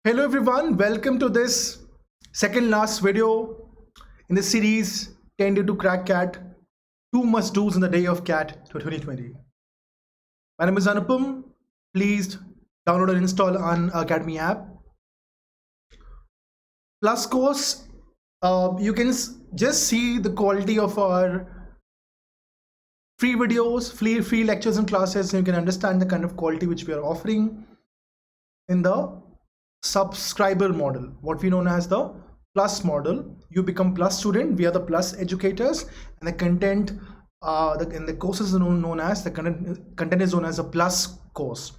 Hello everyone, welcome to this second last video in the series 10 to Crack Cat, 2 must do's in the day of cat to 2020. My name is Anupam. Please download and install Unacademy App. Plus course, you can just see the quality of our free videos, free lectures and classes, and you can understand the kind of quality which we are offering in the subscriber model, what we known as the plus model. You become plus student, we are the plus educators, and the content in the courses is known as the content is known as a plus course.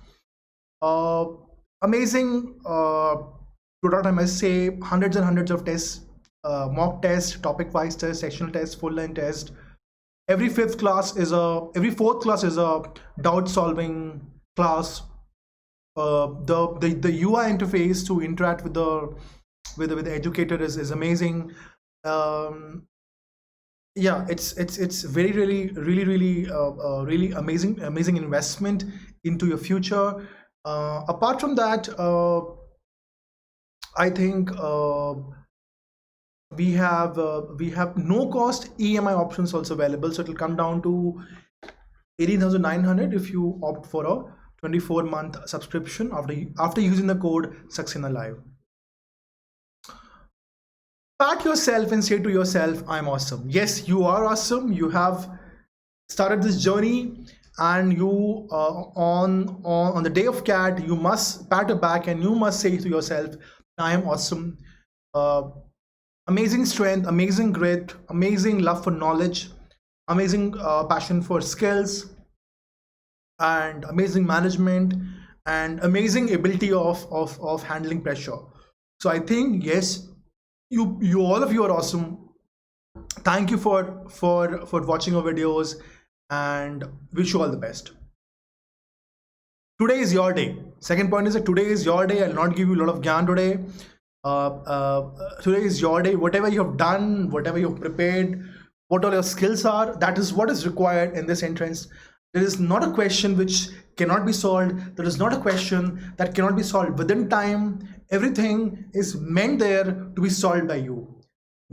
Amazing product, I must say. Hundreds and hundreds of tests, mock test, topic wise test, sectional test, full line test. Every fourth class is a doubt solving class. The UI interface to interact with the educator is amazing. Yeah, it's very really amazing investment into your future. Apart from that, I think we have no cost EMI options also available, so it will come down to 18,900 if you opt for a 24-month subscription after using the code Saxena Live. Pat yourself and say to yourself, I'm awesome. Yes, you are awesome. You have started this journey, and you on the day of cat, you must pat your back and you must say to yourself, I am awesome. Amazing strength, amazing grit, amazing love for knowledge, amazing passion for skills, and amazing management, and amazing ability of handling pressure. So I think, yes, you all of you are awesome. Thank you for watching our videos, and wish you all the best. Today is your day. Second point is that today is your day. I'll not give you a lot of gyan today. Today is your day. Whatever you have done, whatever you have prepared, what all your skills are, that is what is required in this entrance. There is not a question which cannot be solved. There is not a question that cannot be solved within time. Everything is meant there to be solved by you.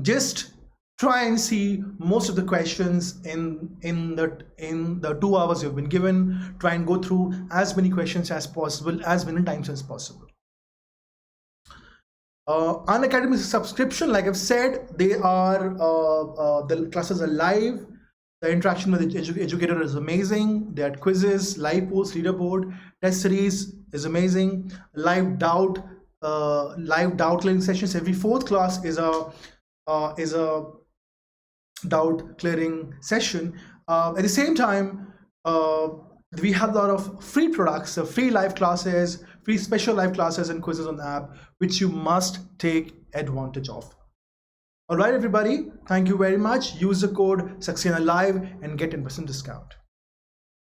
Just try and see most of the questions in the 2 hours you've been given. Try and go through as many questions as possible, as many times as possible. Unacademy subscription, like I've said, they are the classes are live. The interaction with the educator is amazing. They had quizzes, live polls, leaderboard, test series is amazing. Live doubt clearing sessions. Every fourth class is a doubt clearing session. At the same time, we have a lot of free products, free live classes, free special live classes and quizzes on the app, which you must take advantage of. All right, everybody, thank you very much. Use the code Saxena Live and get 10% discount.